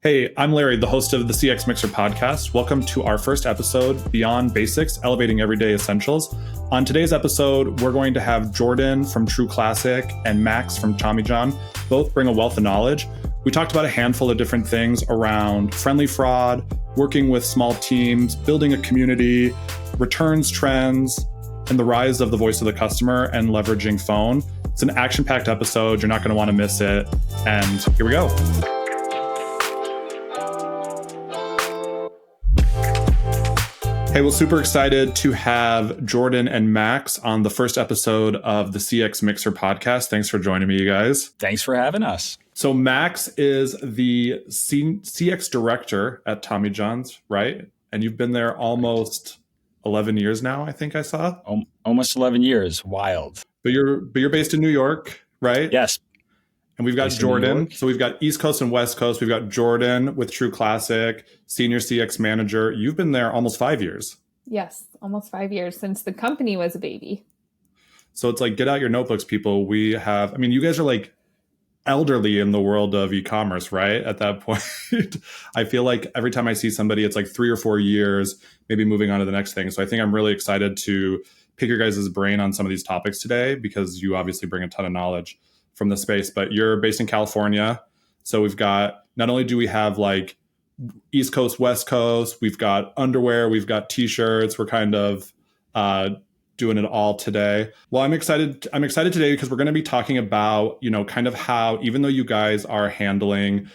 Hey, I'm Larry, the host of the CX Mixer podcast. Welcome to our first episode, Beyond Basics, Elevating Everyday Essentials. On today's episode, we're going to have Jordan from True Classic and Max from Tommy John both bring a wealth of knowledge. We talked about a handful of different things around friendly fraud, working with small teams, building a community, returns trends, and the rise of the voice of the customer and leveraging phone. It's an action-packed episode. You're not going to want to miss it. And here we go. Hey, well, super excited to have Jordan and Max on the first episode of the CX Mixer podcast. Thanks for joining me, you guys. Thanks for having us. So Max is the CX director at Tommy John's, right? And you've been there almost 11 years now, I think I saw. Almost 11 years. Wild. But you're based in New York, right? Yes. And we've got Jordan. So we've got East Coast and West Coast. We've got Jordan with True Classic, Senior CX Manager. You've been there almost 5 years. Yes, almost 5 years since the company was a baby. So it's like, get out your notebooks, people. You guys are like elderly in the world of e-commerce, right? At that point, I feel like every time I see somebody, it's like 3 or 4 years, maybe moving on to the next thing. So I think I'm really excited to pick your guys' brain on some of these topics today, because you obviously bring a ton of knowledge from the space. But you're based in California. So we've got, not only do we have like East Coast, West Coast, we've got underwear, we've got t-shirts. We're kind of doing it all today. Well, I'm excited today because we're going to be talking about, kind of how, even though you guys are handling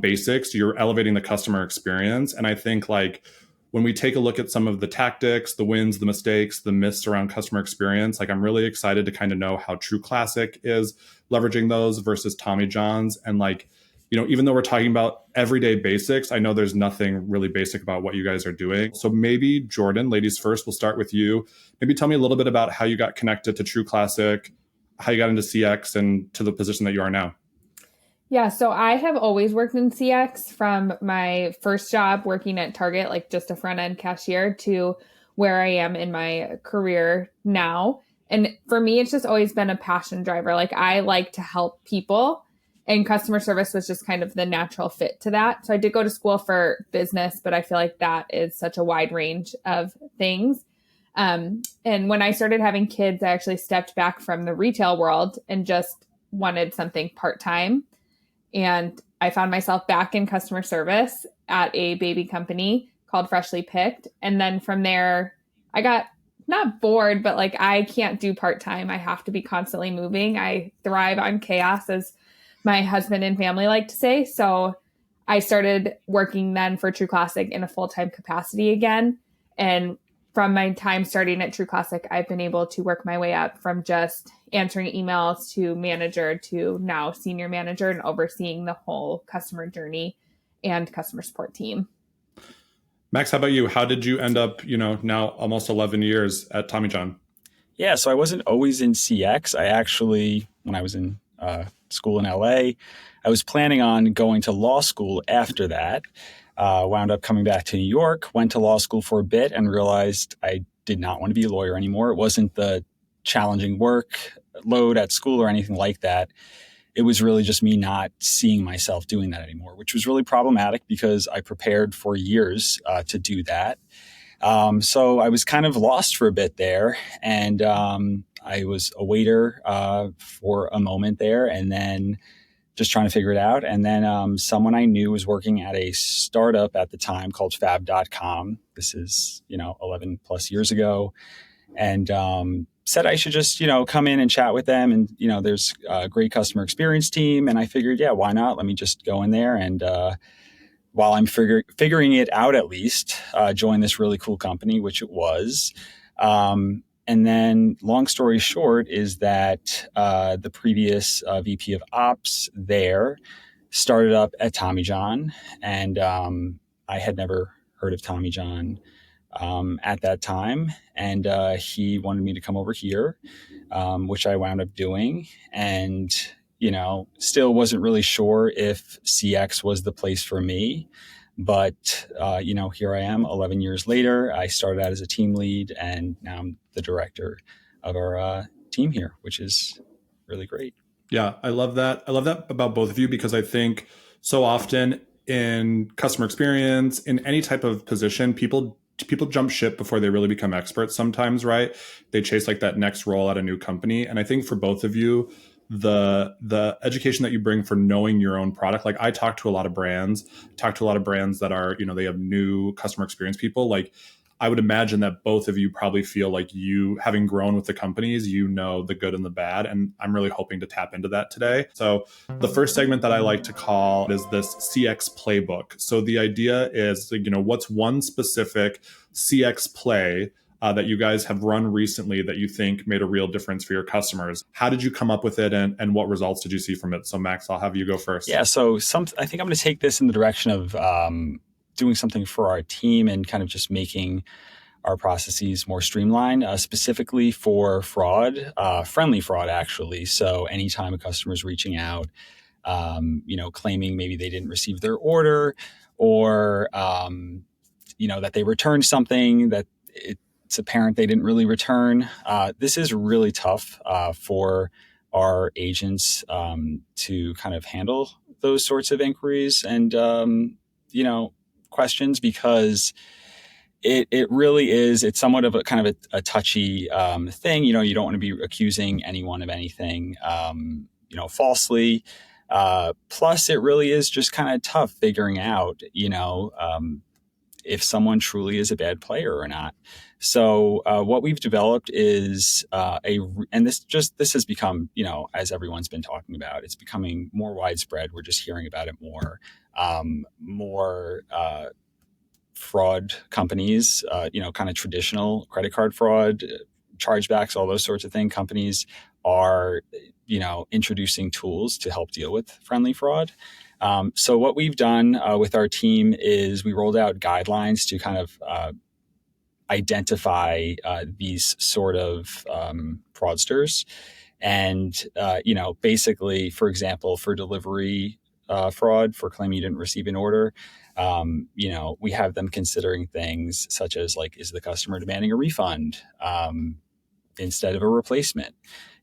basics, you're elevating the customer experience. And I think like when we take a look at some of the tactics, the wins, the mistakes, the myths around customer experience, like I'm really excited to kind of know how True Classic is leveraging those versus Tommy John's. And like, even though we're talking about everyday basics, I know there's nothing really basic about what you guys are doing. So maybe Jordan, ladies first, we'll start with you. Maybe tell me a little bit about how you got connected to True Classic, how you got into CX and to the position that you are now. Yeah, so I have always worked in CX from my first job working at Target, like just a front end cashier, to where I am in my career now. And for me, it's just always been a passion driver. Like I like to help people, and customer service was just kind of the natural fit to that. So I did go to school for business, but I feel like that is such a wide range of things. And when I started having kids, I actually stepped back from the retail world and just wanted something part-time. And I found myself back in customer service at a baby company called Freshly Picked. And then from there, I got not bored, but like I can't do part-time. I have to be constantly moving. I thrive on chaos, as my husband and family like to say. So I started working then for True Classic in a full-time capacity again. And from my time starting at True Classic, I've been able to work my way up from just answering emails to manager to now senior manager and overseeing the whole customer journey and customer support team. Max, how about you? How did you end up, now almost 11 years at Tommy John? Yeah, so I wasn't always in CX. I actually, when I was in school in LA, I was planning on going to law school after that. Wound up coming back to New York, went to law school for a bit and realized I did not want to be a lawyer anymore. It wasn't the challenging work load at school or anything like that. It was really just me not seeing myself doing that anymore, which was really problematic because I prepared for years to do that. So I was kind of lost for a bit there. And I was a waiter for a moment there, and then just trying to figure it out. And then someone I knew was working at a startup at the time called fab.com. This is, 11 plus years ago. And said I should just, come in and chat with them. And, there's a great customer experience team. And I figured, yeah, why not? Let me just go in there. And while I'm figuring it out, at least, join this really cool company, which it was. And then long story short is that the previous VP of Ops there started up at Tommy John. And I had never heard of Tommy John at that time. And he wanted me to come over here, which I wound up doing. And, still wasn't really sure if CX was the place for me. But, here I am 11 years later. I started out as a team lead, and now I'm the director of our team here, which is really great. Yeah, I love that. I love that about both of you, because I think so often in customer experience, in any type of position, people jump ship before they really become experts sometimes, right? They chase like that next role at a new company. And I think for both of you, the education that you bring for knowing your own product, like I talk to a lot of brands, that are, they have new customer experience people. Like I would imagine that both of you probably feel like you, having grown with the companies, the good and the bad. And I'm really hoping to tap into that today. So the first segment that I like to call is this CX playbook. So the idea is, what's one specific CX play that you guys have run recently that you think made a real difference for your customers? How did you come up with it, and what results did you see from it? So Max, I'll have you go first. Yeah, so I think I'm going to take this in the direction of doing something for our team and kind of just making our processes more streamlined, specifically for fraud, friendly fraud, actually. So anytime a customer is reaching out, claiming maybe they didn't receive their order, or, that they returned something that it's apparent they didn't really return. This is really tough for our agents to kind of handle those sorts of inquiries and, questions, because it really is, it's somewhat of a kind of a touchy thing. You don't want to be accusing anyone of anything, falsely. Plus, it really is just kind of tough figuring out, if someone truly is a bad player or not. So what we've developed is and this has become, as everyone's been talking about, it's becoming more widespread. We're just hearing about it more. Fraud companies, kind of traditional credit card fraud, chargebacks, all those sorts of things. Companies are, introducing tools to help deal with friendly fraud. So what we've done with our team is we rolled out guidelines to kind of identify these sort of fraudsters. And, basically, for example, for delivery fraud, for claiming you didn't receive an order, we have them considering things such as, like, is the customer demanding a refund instead of a replacement?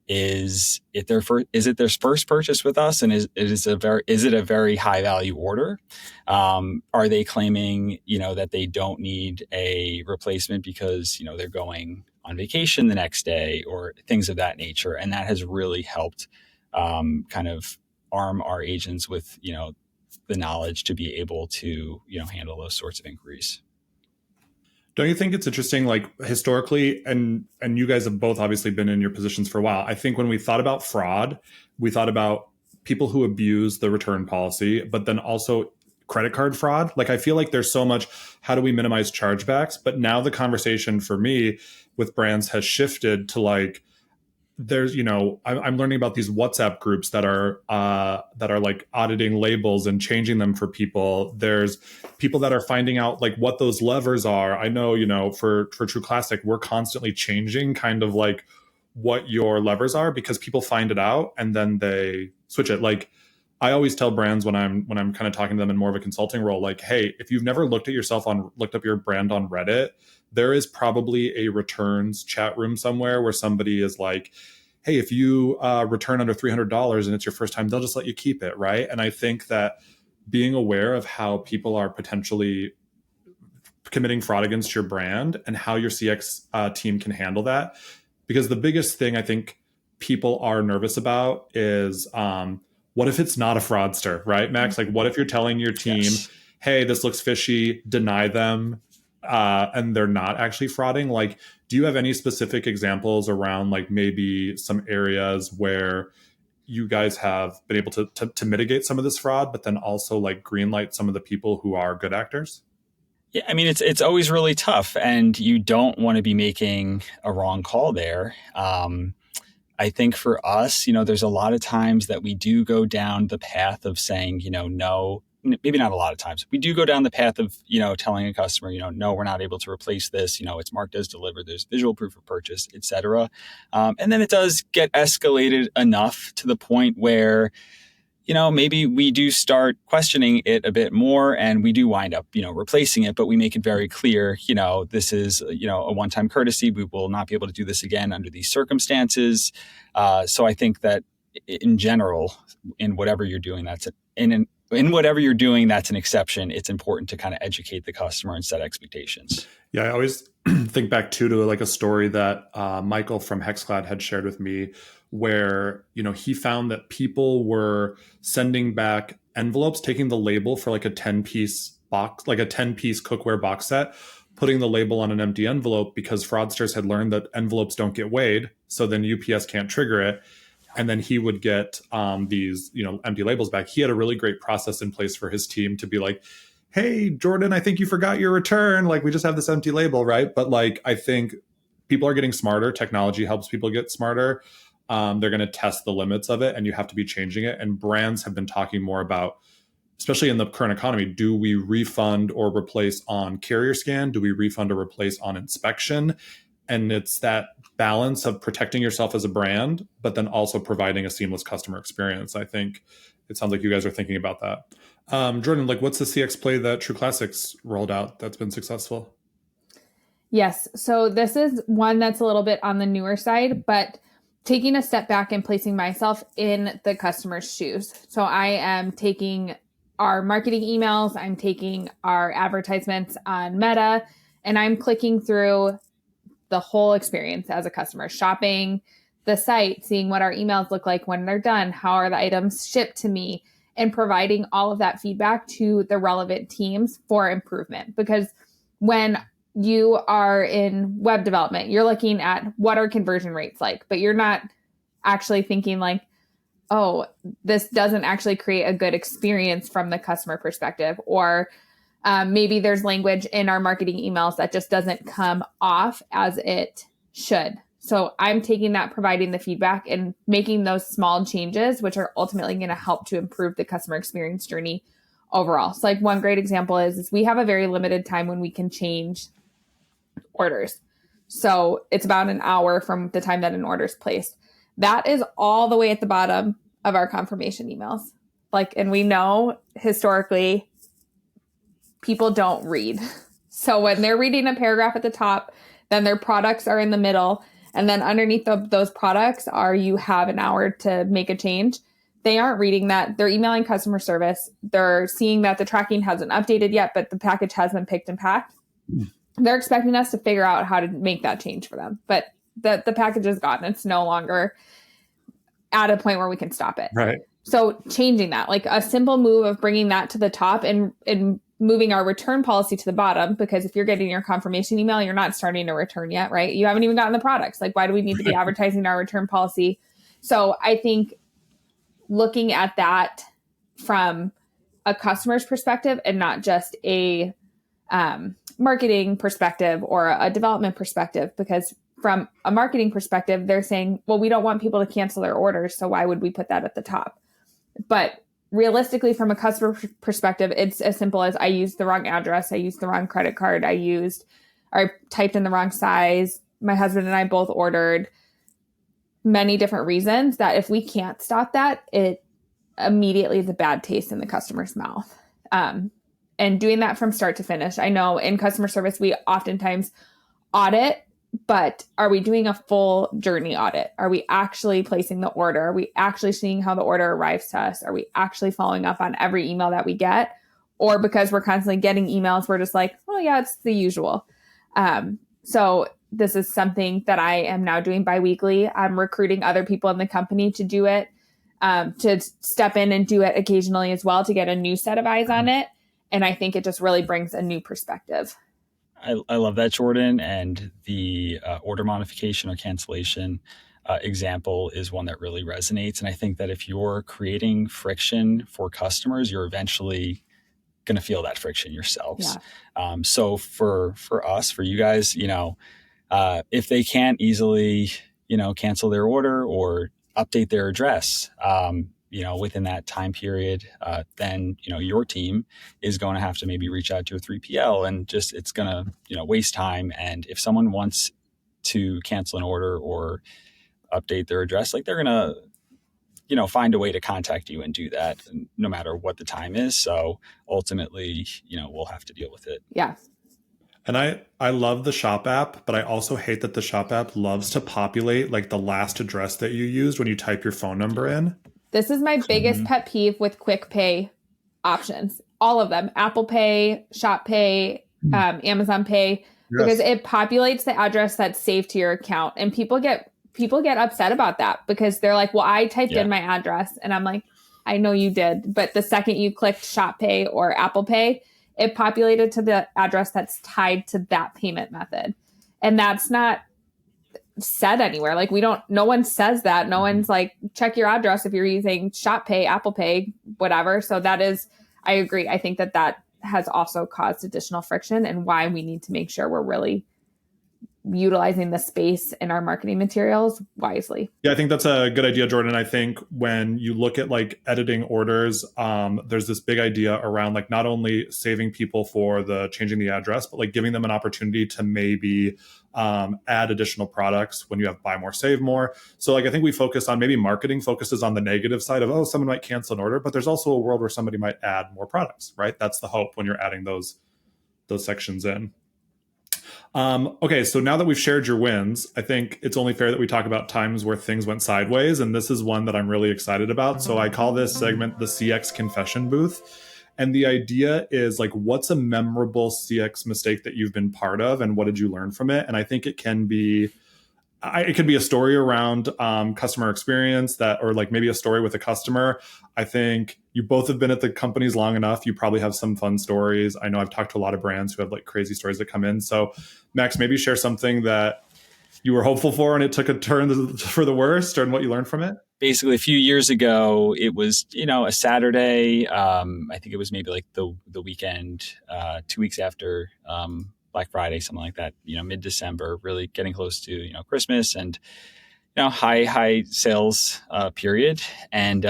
Is it their first purchase with us, and is it a very high value order? Are they claiming that they don't need a replacement because they're going on vacation the next day, or things of that nature? And that has really helped kind of arm our agents with the knowledge to be able to handle those sorts of inquiries. Don't you think it's interesting, like historically, and you guys have both obviously been in your positions for a while. I think when we thought about fraud, we thought about people who abuse the return policy, but then also credit card fraud. Like I feel like there's so much, how do we minimize chargebacks? But now the conversation for me with brands has shifted to like, there's, I'm learning about these WhatsApp groups that are like auditing labels and changing them for people. There's people that are finding out like what those levers are. I know, for True Classic, we're constantly changing kind of like what your levers are, because people find it out and then they switch it. Like I always tell brands when I'm kind of talking to them in more of a consulting role, like, hey, if you've never looked up your brand on Reddit, there is probably a returns chat room somewhere where somebody is like, hey, if you return under $300 and it's your first time, they'll just let you keep it, right? And I think that being aware of how people are potentially committing fraud against your brand and how your CX team can handle that. Because the biggest thing I think people are nervous about is what if it's not a fraudster, right, Max? Like, what if you're telling your team, yes, hey, this looks fishy, deny them, and they're not actually frauding? Like, do you have any specific examples around like maybe some areas where you guys have been able to mitigate some of this fraud, but then also like greenlight some of the people who are good actors? Yeah, I mean, it's always really tough, and you don't want to be making a wrong call there. I think for us, there's a lot of times that we do go down the path of saying, no, maybe not a lot of times. We do go down the path of, telling a customer, no, we're not able to replace this. It's marked as delivered. There's visual proof of purchase, et cetera. And then it does get escalated enough to the point where, maybe we do start questioning it a bit more, and we do wind up, replacing it, but we make it very clear, this is, a one-time courtesy. We will not be able to do this again under these circumstances. So I think that in general, in whatever you're doing, that's in whatever you're doing, that's an exception. It's important to kind of educate the customer and set expectations. Yeah, I always think back to like a story that Michael from Hexclad had shared with me, where he found that people were sending back envelopes, taking the label for like a 10-piece box, like a 10-piece cookware box set, putting the label on an empty envelope because fraudsters had learned that envelopes don't get weighed, so then UPS can't trigger it. And then he would get these, empty labels back. He had a really great process in place for his team to be like, hey, Jordan, I think you forgot your return. Like, we just have this empty label, right? But like, I think people are getting smarter. Technology helps people get smarter. They're going to test the limits of it, and you have to be changing it. And brands have been talking more about, especially in the current economy, do we refund or replace on carrier scan? Do we refund or replace on inspection? And it's that balance of protecting yourself as a brand, but then also providing a seamless customer experience. I think it sounds like you guys are thinking about that. Jordan, like, what's the CX play that True Classics rolled out that's been successful? Yes. So this is one that's a little bit on the newer side, but taking a step back and placing myself in the customer's shoes. So I am taking our marketing emails, I'm taking our advertisements on Meta, and I'm clicking through the whole experience as a customer, shopping the site, seeing what our emails look like when they're done, how are the items shipped to me, and providing all of that feedback to the relevant teams for improvement. Because when you are in web development, you're looking at what are conversion rates like, but you're not actually thinking like, oh, this doesn't actually create a good experience from the customer perspective, or maybe there's language in our marketing emails that just doesn't come off as it should. So I'm taking that, providing the feedback, and making those small changes, which are ultimately going to help to improve the customer experience journey overall. So like one great example is we have a very limited time when we can change orders. So it's about an hour from the time that an order is placed. That is all the way at the bottom of our confirmation emails. Like, and we know historically people don't read. So when they're reading a paragraph at the top, then their products are in the middle. And then underneath those products are, you have an hour to make a change. They aren't reading that. They're emailing customer service. They're seeing that the tracking hasn't updated yet, but the package has been picked and packed. They're expecting us to figure out how to make that change for them. But the package is gone. It's no longer at a point where we can stop it. Right. So changing that, like a simple move of bringing that to the top and moving our return policy to the bottom, because if you're getting your confirmation email, you're not starting to return yet, right? You haven't even gotten the products. Like, why do we need to be advertising our return policy? So I think looking at that from a customer's perspective and not just a marketing perspective or a development perspective, because from a marketing perspective, they're saying, well, we don't want people to cancel their orders, so why would we put that at the top? But realistically, from a customer perspective, it's as simple as I used the wrong address, I used the wrong credit card, I typed in the wrong size. My husband and I both ordered, many different reasons that if we can't stop that, it immediately is a bad taste in the customer's mouth. And doing that from start to finish. I know in customer service, we oftentimes audit, but are we doing a full journey audit? Are we actually placing the order? Are we actually seeing how the order arrives to us? Are we actually following up on every email that we get? Or because we're constantly getting emails, we're just like, oh yeah, it's the usual. So this is something that I am now doing biweekly. I'm recruiting other people in the company to do it, to step in and do it occasionally as well, to get a new set of eyes on it. And I think it just really brings a new perspective. I love that, Jordan. And the order modification or cancellation example is one that really resonates. And I think that if you're creating friction for customers, you're eventually going to feel that friction yourselves. Yeah. So for us, for you guys, if they can't easily, cancel their order or update their address, within that time period, then, your team is going to have to maybe reach out to a 3PL, and just, it's going to, waste time. And if someone wants to cancel an order or update their address, like, they're going to, find a way to contact you and do that no matter what the time is. So ultimately, we'll have to deal with it. Yeah. And I love the Shop app, but I also hate that the Shop app loves to populate like the last address that you used when you type your phone number in. This is my biggest pet peeve with quick pay options, all of them, Apple Pay, Shop Pay, Amazon Pay, because it populates the address that's saved to your account. And people get upset about that because they're like, well, I typed in my address, and I'm like, I know you did. But the second you clicked Shop Pay or Apple Pay, it populated to the address that's tied to that payment method. And that's not said anywhere. Like no one says that. No one's like, check your address if you're using Shop Pay, Apple Pay, whatever. So I agree. I think that has also caused additional friction, and why we need to make sure we're really utilizing the space in our marketing materials wisely. Yeah, I think that's a good idea, Jordan. I think when you look at like editing orders, there's this big idea around like not only saving people for the changing the address, but like giving them an opportunity to maybe add additional products when you have buy more, save more. So like I think we focus on, maybe marketing focuses on the negative side of, oh, someone might cancel an order, but there's also a world where somebody might add more products, right? That's the hope when you're adding those sections in. Okay, so now that we've shared your wins, I think it's only fair that we talk about times where things went sideways, and this is one that I'm really excited about. So I call this segment the CX confession booth. And the idea is like, what's a memorable CX mistake that you've been part of, and what did you learn from it? And I think it can be a story around customer experience, or like maybe a story with a customer. I think you both have been at the companies long enough. You probably have some fun stories. I know I've talked to a lot of brands who have like crazy stories that come in. So Max, maybe share something that you were hopeful for and it took a turn for the worst, and what you learned from it. Basically, a few years ago, it was, a Saturday. I think it was maybe like the weekend, 2 weeks after Black Friday, something like that, mid-December, really getting close to, Christmas and, high sales period. And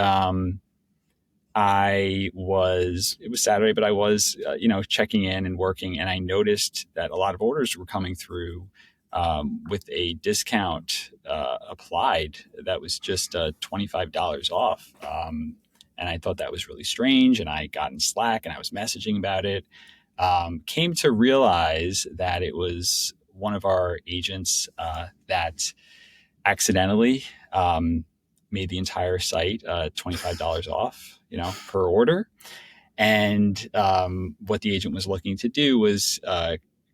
it was Saturday, but I was, checking in and working, and I noticed that a lot of orders were coming through with a discount applied that was just $25 off. And I thought that was really strange, and I got in Slack and I was messaging about it. Came to realize that it was one of our agents that accidentally made the entire site $25 off, per order. And what the agent was looking to do was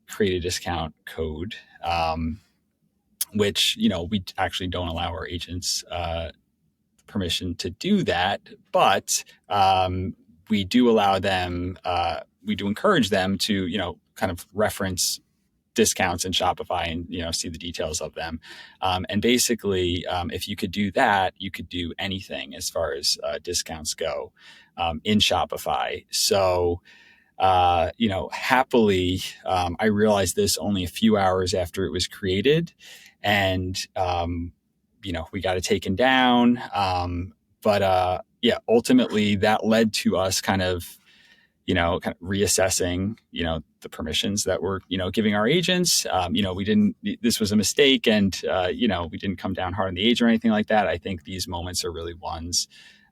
create a discount code, which, we actually don't allow our agents permission to do that. But we do allow them, we do encourage them to, kind of reference discounts in Shopify and, see the details of them. And basically, if you could do that, you could do anything as far as discounts go in Shopify. So, happily, I realized this only a few hours after it was created, and, we got it taken down. But ultimately that led to us kind of reassessing, the permissions that we're, giving our agents. This was a mistake, and, we didn't come down hard on the agent or anything like that. I think these moments are really ones,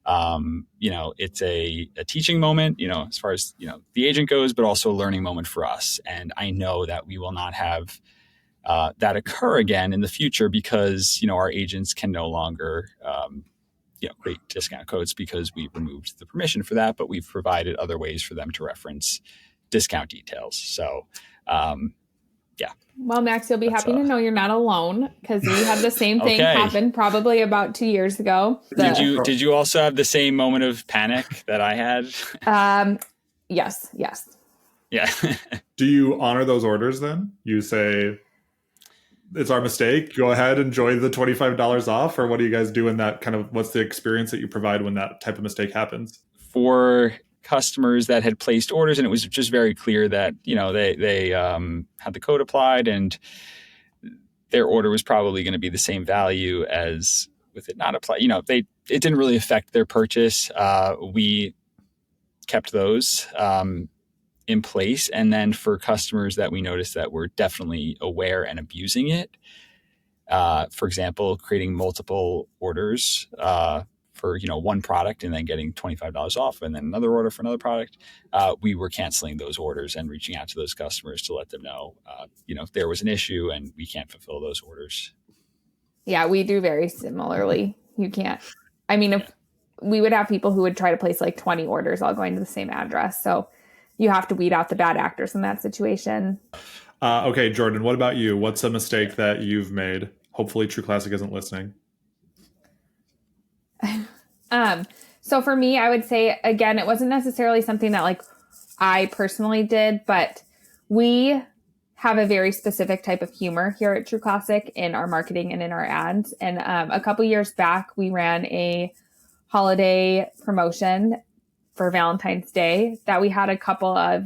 it's a teaching moment, as far as, the agent goes, but also a learning moment for us. And I know that we will not have that occur again in the future, because, our agents can no longer, create discount codes, because we removed the permission for that, but we've provided other ways for them to reference discount details. So, yeah. Well, Max, you'll be happy to know you're not alone, because we had the same thing happen probably about 2 years ago. Did you also have the same moment of panic that I had? Yes. Yeah. Do you honor those orders then? You say, it's our mistake, go ahead, enjoy the $25 off? Or what do you guys do in that kind of, what's the experience that you provide when that type of mistake happens? For customers that had placed orders, and it was just very clear that, they had the code applied, and their order was probably going to be the same value as with it not applied. It didn't really affect their purchase. We kept those in place. And then for customers that we noticed that were definitely aware and abusing it, for example, creating multiple orders for one product and then getting $25 off, and then another order for another product, we were canceling those orders and reaching out to those customers to let them know, if there was an issue and we can't fulfill those orders. Yeah, we do very similarly. You can't. I mean, we would have people who would try to place like 20 orders all going to the same address. So you have to weed out the bad actors in that situation. Okay, Jordan, what about you? What's a mistake that you've made? Hopefully True Classic isn't listening. So for me, I would say, again, it wasn't necessarily something that like I personally did, but we have a very specific type of humor here at True Classic in our marketing and in our ads. And a couple years back, we ran a holiday promotion for Valentine's Day that we had a couple of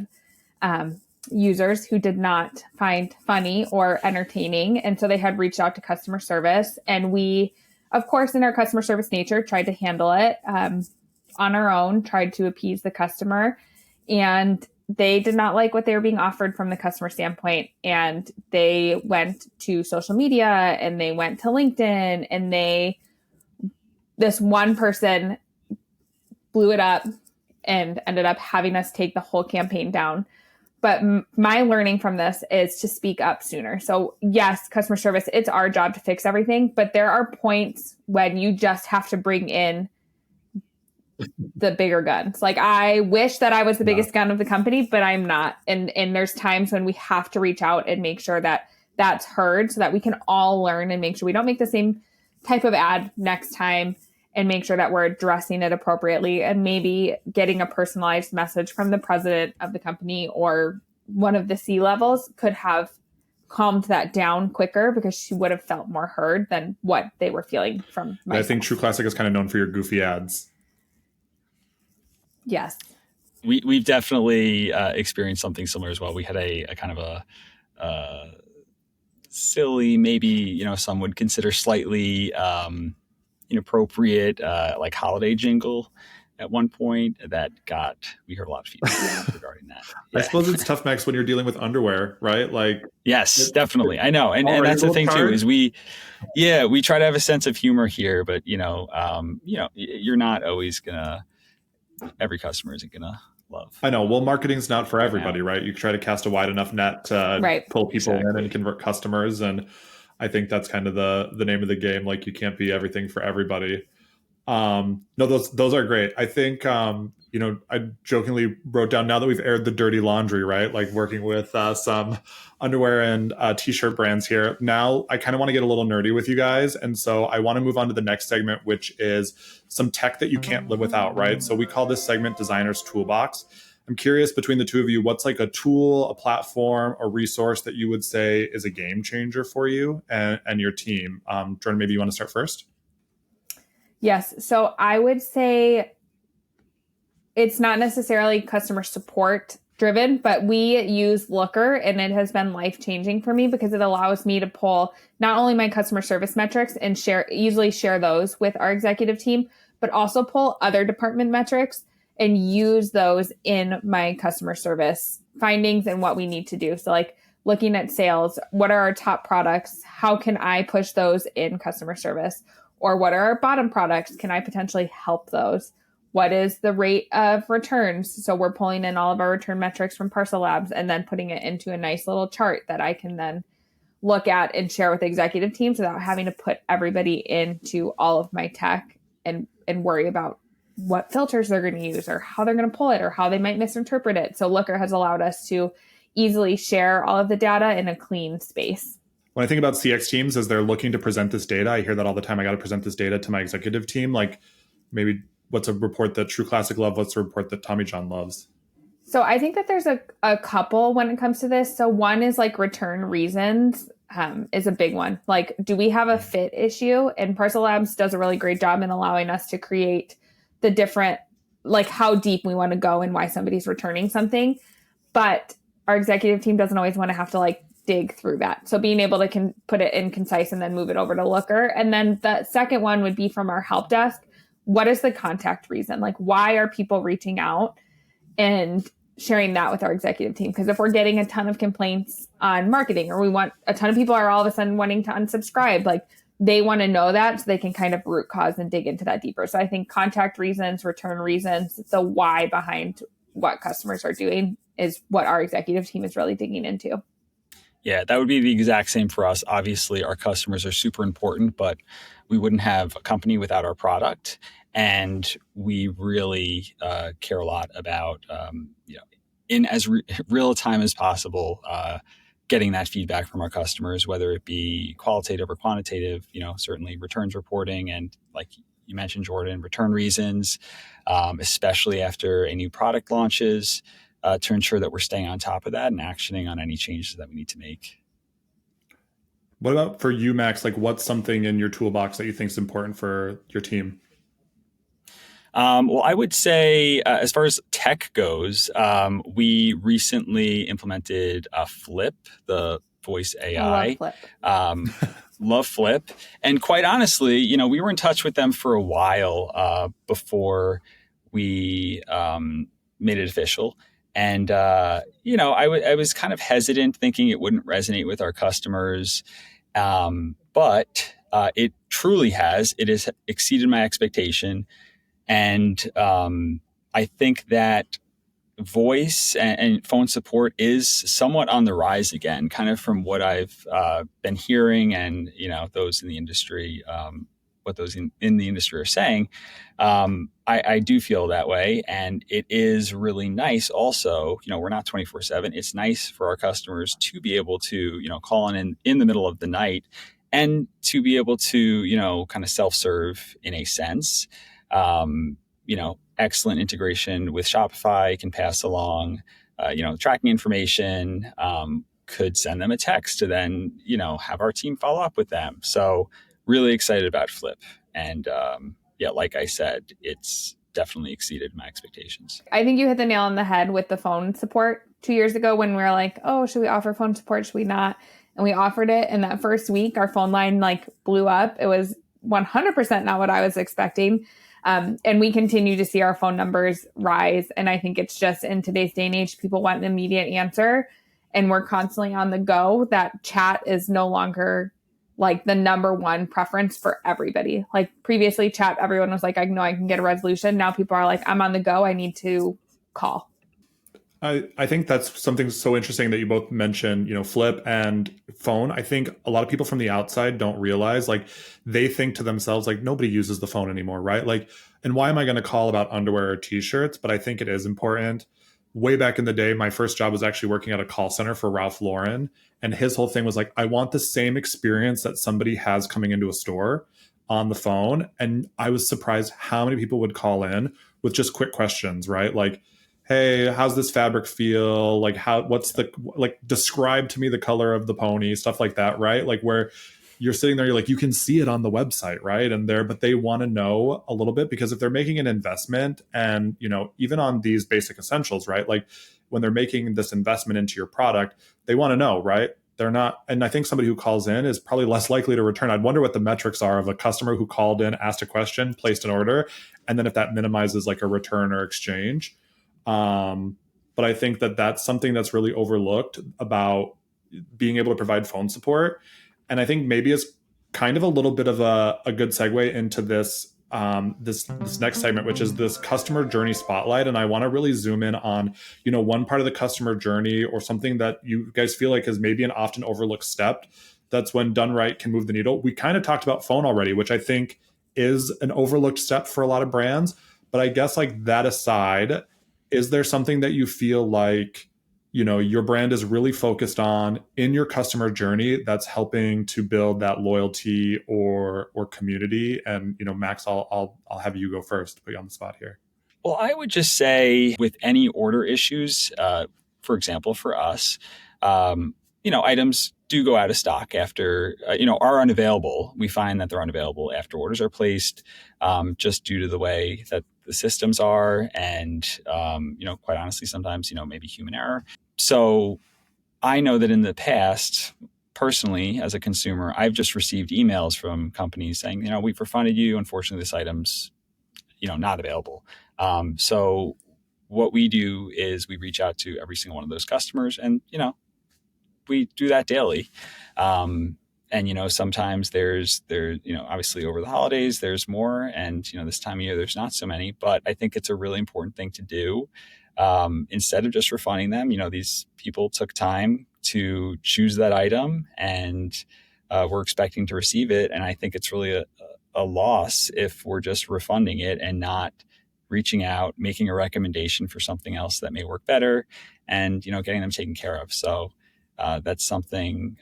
users who did not find funny or entertaining. And so they had reached out to customer service. And we, of course, in our customer service nature, tried to handle it on our own, tried to appease the customer. And they did not like what they were being offered from the customer standpoint. And they went to social media and they went to LinkedIn, and this one person blew it up and ended up having us take the whole campaign down. But my learning from this is to speak up sooner. So yes, customer service, it's our job to fix everything, but there are points when you just have to bring in the bigger guns. Like, I wish that I was the biggest gun of the company, but I'm not. And there's times when we have to reach out and make sure that that's heard so that we can all learn and make sure we don't make the same type of ad next time, and make sure that we're addressing it appropriately, and maybe getting a personalized message from the president of the company or one of the C-levels could have calmed that down quicker, because she would have felt more heard than what they were feeling from myself. I think True Classic is kind of known for your goofy ads. Yes. We've definitely experienced something similar as well. We had a kind of a silly, maybe, some would consider slightly inappropriate, like holiday jingle at one point we heard a lot of feedback regarding that. Yeah. I suppose it's tough, Max, when you're dealing with underwear, right? Like, yes, definitely. I know. And that's the thing too, is we try to have a sense of humor here, but you're not always every customer isn't gonna love. I know. Well, marketing's not for everybody, right? You try to cast a wide enough net to pull people in and convert customers. And I think that's kind of the name of the game. Like, you can't be everything for everybody. No, those are great. I think, I jokingly wrote down, now that we've aired the dirty laundry, right? Like, working with some underwear and t-shirt brands here. Now I kind of want to get a little nerdy with you guys. And so I want to move on to the next segment, which is some tech that you can't live without, right? So we call this segment Designer's Toolbox. I'm curious, between the two of you, what's like a tool, a platform, a resource that you would say is a game changer for you and your team? Jordan, maybe you want to start first? Yes. So I would say it's not necessarily customer support driven, but we use Looker, and it has been life-changing for me because it allows me to pull not only my customer service metrics and easily share those with our executive team, but also pull other department metrics and use those in my customer service findings and what we need to do. So like looking at sales, what are our top products? How can I push those in customer service? Or what are our bottom products? Can I potentially help those? What is the rate of returns? So we're pulling in all of our return metrics from Parcel Labs and then putting it into a nice little chart that I can then look at and share with the executive teams without having to put everybody into all of my tech and worry about what filters they're going to use or how they're going to pull it or how they might misinterpret it. So Looker has allowed us to easily share all of the data in a clean space. When I think about CX teams as they're looking to present this data, I hear that all the time. I got to present this data to my executive team. Like, maybe what's a report that True Classic loves? What's a report that Tommy John loves? So I think that there's a couple when it comes to this. So one is like return reasons is a big one. Like, do we have a fit issue? And Parcel Labs does a really great job in allowing us to create the different, like how deep we want to go and why somebody's returning something. But our executive team doesn't always want to have to like dig through that. So being able to put it in concise and then move it over to Looker. And then the second one would be from our help desk. What is the contact reason? Like, why are people reaching out? And sharing that with our executive team. Because if we're getting a ton of complaints on marketing, or we want a ton of people are all of a sudden wanting to unsubscribe, like they want to know that so they can kind of root cause and dig into that deeper. So I think contact reasons, return reasons, the why behind what customers are doing is what our executive team is really digging into. Yeah, that would be the exact same for us. Obviously, our customers are super important, but we wouldn't have a company without our product. And we really care a lot about, in as real time as possible, getting that feedback from our customers, whether it be qualitative or quantitative. Certainly returns reporting and, like you mentioned, Jordan, return reasons, especially after a new product launches, to ensure that we're staying on top of that and actioning on any changes that we need to make. What about for you, Max? Like, what's something in your toolbox that you think is important for your team? Well, I would say, as far as tech goes, we recently implemented Flip, the voice I love AI. Flip. Love Flip. And quite honestly, we were in touch with them for a while before we made it official. And, I was kind of hesitant, thinking it wouldn't resonate with our customers. But it truly has. It has exceeded my expectation. And I think that voice and phone support is somewhat on the rise again, kind of from what I've been hearing, and those in the industry, what those in the industry are saying. I do feel that way, and it is really nice. Also, we're not 24/7. It's nice for our customers to be able to call in the middle of the night, and to be able to kind of self-serve in a sense. Excellent integration with Shopify, can pass along, tracking information, could send them a text to then, have our team follow up with them. So really excited about Flip. And yeah, like I said, it's definitely exceeded my expectations. I think you hit the nail on the head with the phone support 2 years ago, when we were like, oh, should we offer phone support? Should we not? And we offered it. And that first week, our phone line blew up. It was 100% not what I was expecting. And we continue to see our phone numbers rise. And I think it's just, in today's day and age, people want an immediate answer, and we're constantly on the go. That chat is no longer the number one preference for everybody. Previously, chat, everyone was like, I know I can get a resolution. Now people are like, I'm on the go, I need to call. I think that's something so interesting that you both mentioned, Flip and phone. I think a lot of people from the outside don't realize, they think to themselves, nobody uses the phone anymore, right? And why am I going to call about underwear or t-shirts? But I think it is important. Way back in the day, my first job was actually working at a call center for Ralph Lauren. And his whole thing was I want the same experience that somebody has coming into a store on the phone. And I was surprised how many people would call in with just quick questions, right? Hey, how's this fabric feel? Describe to me the color of the pony, stuff like that, right? Where you're sitting there, you can see it on the website, right? But they want to know a little bit, because if they're making an investment, and, even on these basic essentials, right? When they're making this investment into your product, they want to know, right? They're not, and I think somebody who calls in is probably less likely to return. I'd wonder what the metrics are of a customer who called in, asked a question, placed an order, and then if that minimizes a return or exchange. But I think that that's something that's really overlooked about being able to provide phone support. And I think maybe it's kind of a little bit of a good segue into this next segment, which is this customer journey spotlight. And I want to really zoom in on, one part of the customer journey, or something that you guys feel like is maybe an often overlooked step, that's, when done right, can move the needle. We kind of talked about phone already, which I think is an overlooked step for a lot of brands. But I guess, that aside, is there something that you feel your brand is really focused on in your customer journey that's helping to build that loyalty or community? And, Max, I'll have you go first, put you on the spot here. Well, I would just say, with any order issues, for example, for us, items do go out of stock after, are unavailable. We find that they're unavailable after orders are placed, just due to the way that the systems are. And, quite honestly, sometimes, maybe human error. So I know that in the past, personally, as a consumer, I've just received emails from companies saying, we've refunded you. Unfortunately, this item's, not available. So what we do is we reach out to every single one of those customers, and, we do that daily. And, sometimes obviously over the holidays, there's more, and, this time of year, there's not so many, but I think it's a really important thing to do. instead of just refunding them, these people took time to choose that item and we're expecting to receive it. And I think it's really a loss if we're just refunding it and not reaching out, making a recommendation for something else that may work better and, getting them taken care of. So that's something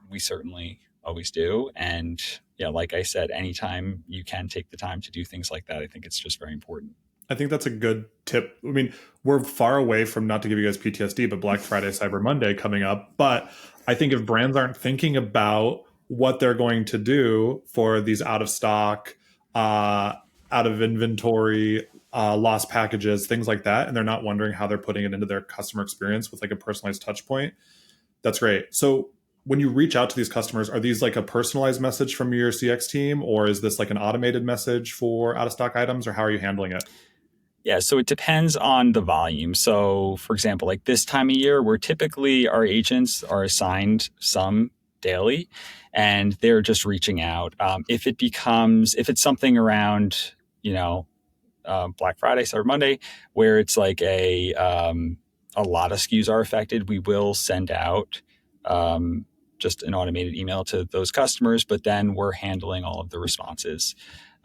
we certainly always do. And yeah, like I said, anytime you can take the time to do things like that, I think it's just very important. I think that's a good tip. I mean, we're far away from, not to give you guys PTSD, but Black Friday, Cyber Monday coming up. But I think if brands aren't thinking about what they're going to do for these out of stock, out of inventory, lost packages, things like that, and they're not wondering how they're putting it into their customer experience with like a personalized touch point, that's great. So when you reach out to these customers, are these like a personalized message from your CX team, or is this like an automated message for out of stock items, or how are you handling it? Yeah, so it depends on the volume. So, for example, like this time of year, where typically our agents are assigned some daily, and they're just reaching out. If it's something around, Black Friday, Cyber Monday, where it's like a lot of SKUs are affected, we will send out just an automated email to those customers, but then we're handling all of the responses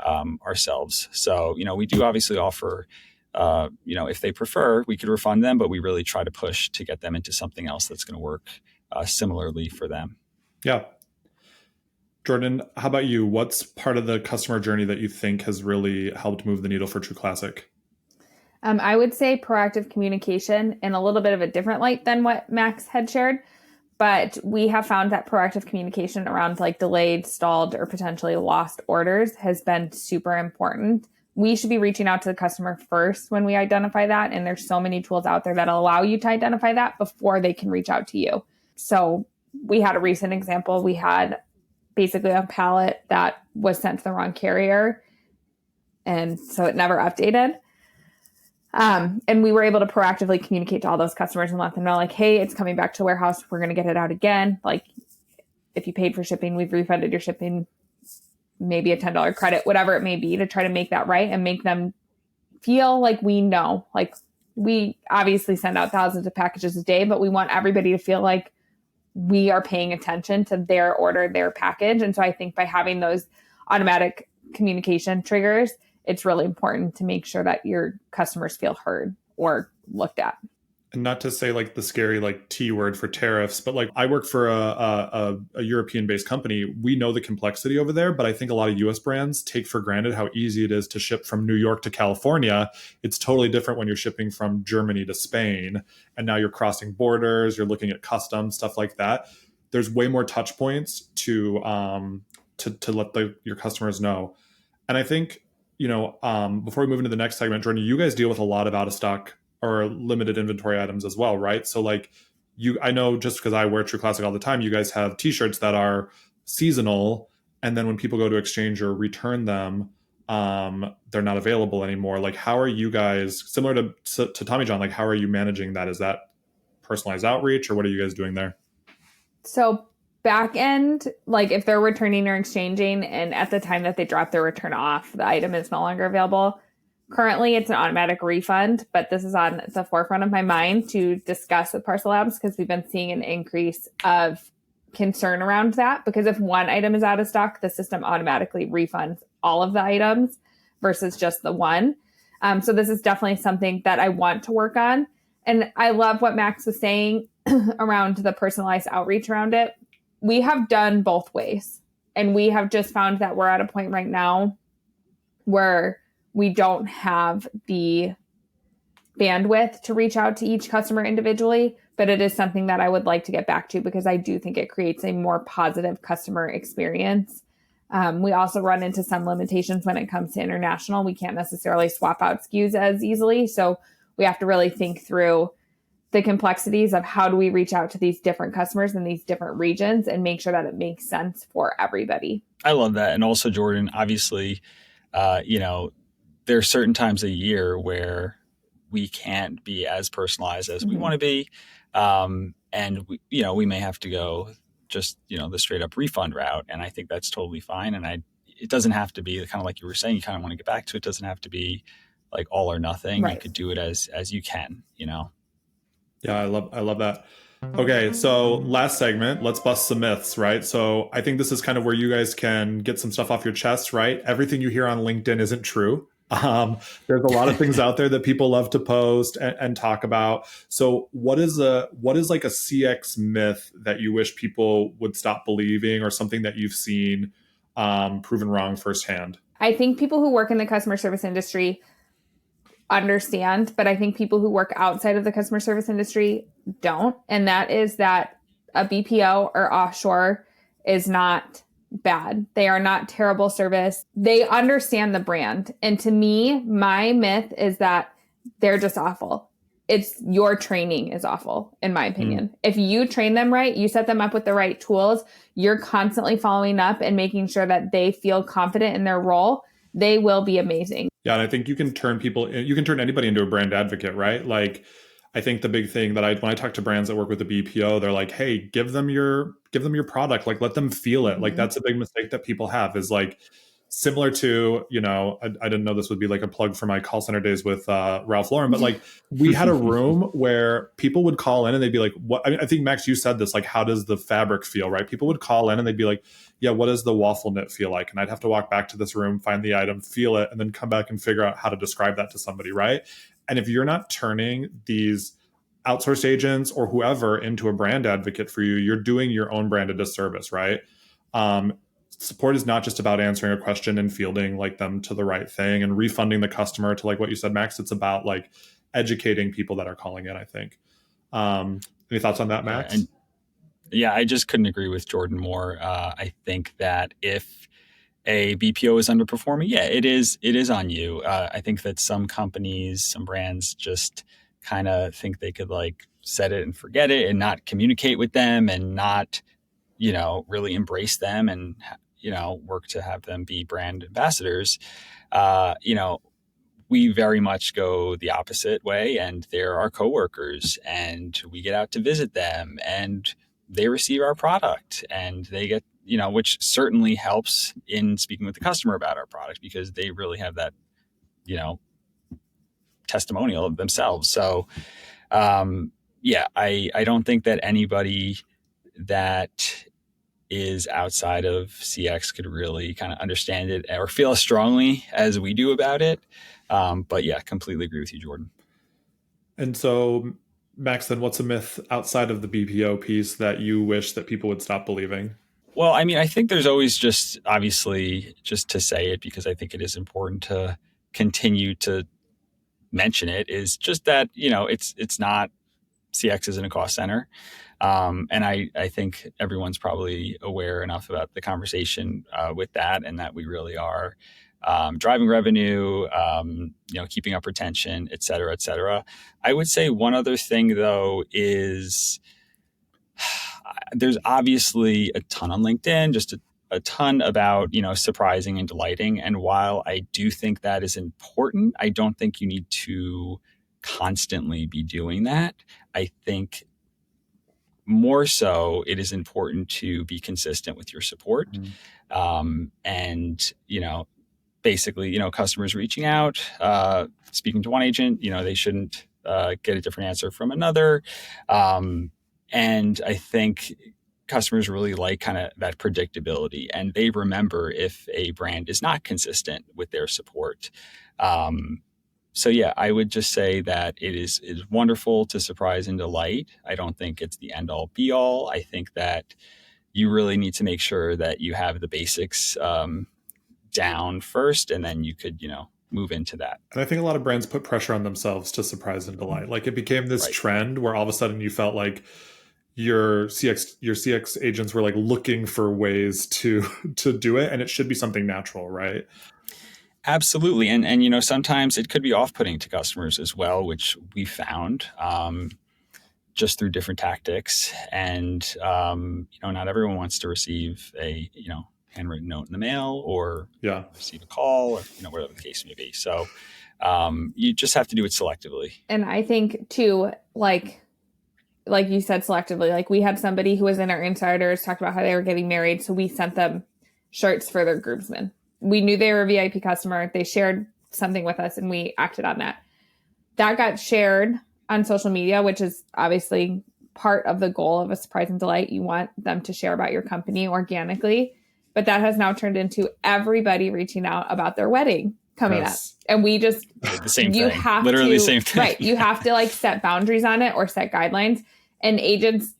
ourselves. So, we do obviously offer, if they prefer, we could refund them, but we really try to push to get them into something else that's going to work similarly for them. Yeah. Jordan, how about you? What's part of the customer journey that you think has really helped move the needle for True Classic? I would say proactive communication in a little bit of a different light than what Max had shared. But we have found that proactive communication around like delayed, stalled, or potentially lost orders has been super important. We should be reaching out to the customer first when we identify that. And there's so many tools out there that allow you to identify that before they can reach out to you. So we had a recent example. We had basically a pallet that was sent to the wrong carrier. And so it never updated. And we were able to proactively communicate to all those customers and let them know, like, hey, it's coming back to the warehouse. We're going to get it out again. Like, if you paid for shipping, we've refunded your shipping, maybe a $10 credit, whatever it may be, to try to make that right and make them feel like we know. Like, we obviously send out thousands of packages a day, but we want everybody to feel like we are paying attention to their order, their package. And so I think by having those automatic communication triggers, it's really important to make sure that your customers feel heard or looked at. And not to say like the scary like T word for tariffs, but like I work for a European based company. We know the complexity over there, but I think a lot of US brands take for granted how easy it is to ship from New York to California. It's totally different when you're shipping from Germany to Spain, and now you're crossing borders, you're looking at customs, stuff like that. There's way more touch points to let your customers know. And I think, before we move into the next segment, Jordan, you guys deal with a lot of out of stock or limited inventory items as well, right? So like I know just because I wear True Classic all the time, you guys have t-shirts that are seasonal. And then when people go to exchange or return them, they're not available anymore. Like, how are you guys, similar to Tommy John, like how are you managing that? Is that personalized outreach or what are you guys doing there? So back end, like if they're returning or exchanging and at the time that they drop their return off, the item is no longer available. Currently, it's an automatic refund, but this is on the forefront of my mind to discuss with parcel labs because we've been seeing an increase of concern around that. Because if one item is out of stock, the system automatically refunds all of the items versus just the one. So this is definitely something that I want to work on. And I love what Max was saying around the personalized outreach around it. We have done both ways. And we have just found that we're at a point right now where we don't have the bandwidth to reach out to each customer individually, but it is something that I would like to get back to because I do think it creates a more positive customer experience. We also run into some limitations when it comes to international. We can't necessarily swap out SKUs as easily. So we have to really think through the complexities of how do we reach out to these different customers in these different regions and make sure that it makes sense for everybody. I love that. And also, Jordan, obviously, there are certain times a year where we can't be as personalized as we want to be. And we may have to go just, the straight up refund route. And I think that's totally fine. And it doesn't have to be kind of like you were saying, you kind of want to get back to it. It doesn't have to be like all or nothing. Right. You could do it as you can, you know? Yeah, I love that. Okay, so last segment, let's bust some myths, right? So I think this is kind of where you guys can get some stuff off your chest, right? Everything you hear on LinkedIn isn't true. There's a lot of things out there that people love to post and talk about. So what is like a CX myth that you wish people would stop believing, or something that you've seen proven wrong firsthand? I think people who work in the customer service industry understand, but I think people who work outside of the customer service industry don't. And that is that a BPO or offshore is not bad. They are not terrible service. They understand the brand. And to me, my myth is that they're just awful. It's your training is awful, in my opinion. If you train them right, you set them up with the right tools, you're constantly following up and making sure that they feel confident in their role, they will be amazing. Yeah, and I think you can turn anybody into a brand advocate, right? Like, I think the big thing that when I talk to brands that work with the BPO, they're like, hey, give them your product, like let them feel it. Like that's a big mistake that people have, is like, similar to, I didn't know this would be like a plug for my call center days with Ralph Lauren, but like we had a room where people would call in and they'd be like, what? I mean, I think Max, you said this, like, how does the fabric feel, right? People would call in and they'd be like, yeah, what does the waffle knit feel like? And I'd have to walk back to this room, find the item, feel it, and then come back and figure out how to describe that to somebody, right? And if you're not turning these outsourced agents or whoever into a brand advocate for you, you're doing your own brand a disservice, right? Support is not just about answering a question and fielding like them to the right thing and refunding the customer to, like what you said, Max. It's about like educating people that are calling in, I think. Any thoughts on that, Max? Yeah, I just couldn't agree with Jordan more. I think that if a BPO is underperforming, yeah, it is on you. I think that some companies, some brands just kind of think they could like set it and forget it and not communicate with them and not, really embrace them and, work to have them be brand ambassadors. We very much go the opposite way, and they're our coworkers, and we get out to visit them, and they receive our product, and they get, which certainly helps in speaking with the customer about our product, because they really have that, testimonial of themselves. So, I don't think that anybody that is outside of CX could really kind of understand it or feel as strongly as we do about it. But yeah, completely agree with you, Jordan. And so, Max, then what's a myth outside of the BPO piece that you wish that people would stop believing? Well, I mean, I think there's always just obviously just to say it, because I think it is important to continue to mention it, is just that, it's not, CX isn't a cost center. And I think everyone's probably aware enough about the conversation with that, and that we really are driving revenue, keeping up retention, et cetera, et cetera. I would say one other thing, though, is there's obviously a ton on LinkedIn, just a ton about, surprising and delighting. And while I do think that is important, I don't think you need to constantly be doing that. I think more so it is important to be consistent with your support. And, basically, customers reaching out, speaking to one agent, they shouldn't get a different answer from another. And I think customers really like kind of that predictability, and they remember if a brand is not consistent with their support. So yeah, I would just say that it is wonderful to surprise and delight. I don't think it's the end all be all. I think that you really need to make sure that you have the basics down first, and then you could, move into that. And I think a lot of brands put pressure on themselves to surprise and delight. Like, it became this trend where all of a sudden you felt like your CX agents were like looking for ways to do it, and it should be something natural, right? Absolutely. And sometimes it could be off-putting to customers as well, which we found just through different tactics. And, not everyone wants to receive a, handwritten note in the mail or receive a call or, whatever the case may be. So you just have to do it selectively. And I think too, like you said, selectively, like we had somebody who was in our insiders talked about how they were getting married. So we sent them shirts for their groomsmen. We knew they were a VIP customer. They shared something with us and we acted on that. That got shared on social media, which is obviously part of the goal of a surprise and delight. You want them to share about your company organically, but that has now turned into everybody reaching out about their wedding coming up. And we just, the same you thing. have Literally to, the same thing. Right. You have to like set boundaries on it or set guidelines. And agents,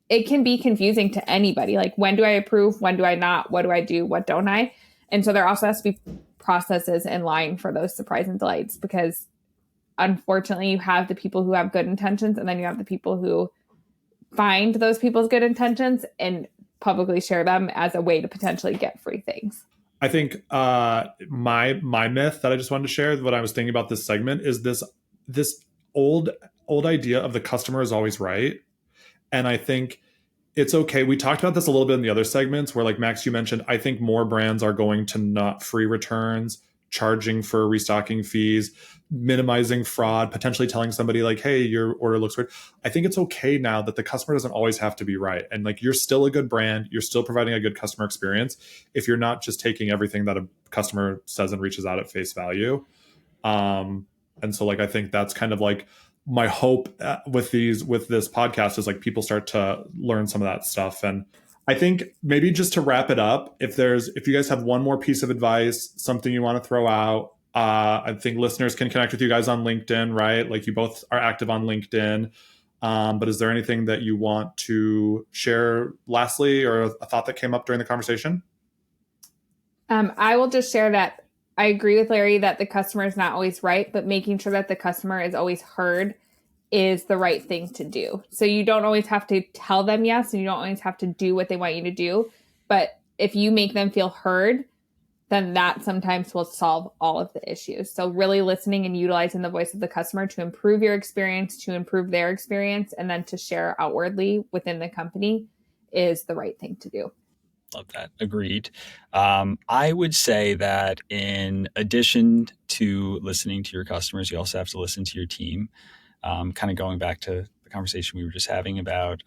it can be confusing to anybody. Like, when do I approve? When do I not? What do I do? What don't I? And so there also has to be processes in line for those surprise and delights, because unfortunately you have the people who have good intentions and then you have the people who find those people's good intentions and publicly share them as a way to potentially get free things. I think my myth that I just wanted to share, what I was thinking about this segment, is this old idea of the customer is always right. And I think it's okay. We talked about this a little bit in the other segments where, like Max, you mentioned, I think more brands are going to not free returns, charging for restocking fees, minimizing fraud, potentially telling somebody like, hey, your order looks weird. I think it's okay now that the customer doesn't always have to be right. And like, you're still a good brand. You're still providing a good customer experience if you're not just taking everything that a customer says and reaches out at face value. And so like, I think that's kind of like my hope with this podcast is like people start to learn some of that stuff. And I think maybe just to wrap it up, if you guys have one more piece of advice, something you want to throw out, I think listeners can connect with you guys on LinkedIn, right? Like, you both are active on LinkedIn. But is there anything that you want to share lastly, or a thought that came up during the conversation? I will just share that I agree with Larry that the customer is not always right, but making sure that the customer is always heard is the right thing to do. So you don't always have to tell them yes, and you don't always have to do what they want you to do. But if you make them feel heard, then that sometimes will solve all of the issues. So really listening and utilizing the voice of the customer to improve your experience, to improve their experience, and then to share outwardly within the company is the right thing to do. Love that. Agreed. I would say that in addition to listening to your customers, you also have to listen to your team. Kind of going back to the conversation we were just having about,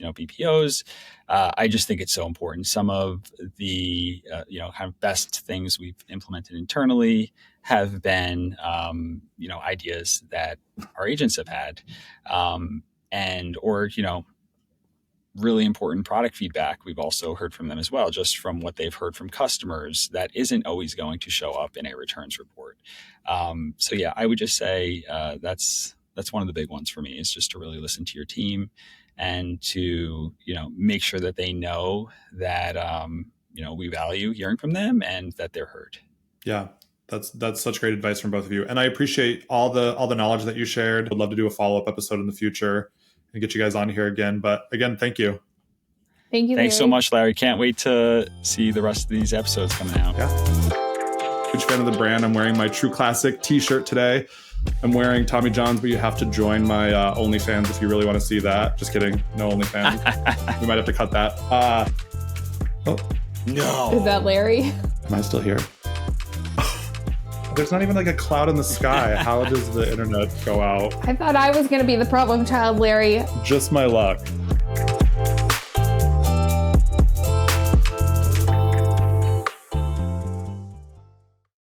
BPOs. I just think it's so important. Some of the, kind of best things we've implemented internally have been, ideas that our agents have had, or really important product feedback we've also heard from them as well, just from what they've heard from customers that isn't always going to show up in a returns report. I would just say that's one of the big ones for me, is just to really listen to your team and to make sure that they know that we value hearing from them and that they're heard. Yeah, that's such great advice from both of you, and I appreciate all the knowledge that you shared. I'd love to do a follow-up episode in the future and get you guys on here again. But again, thank you. Thank you. Thanks so much, Larry. Can't wait to see the rest of these episodes coming out. Yeah. Huge fan of the brand. I'm wearing my True Classic t-shirt today. I'm wearing Tommy John's, but you have to join my OnlyFans if you really want to see that. Just kidding. No OnlyFans. We might have to cut that. No. Is that Larry? Am I still here? There's not even like a cloud in the sky. How does the internet go out? I thought I was going to be the problem child, Larry. Just my luck.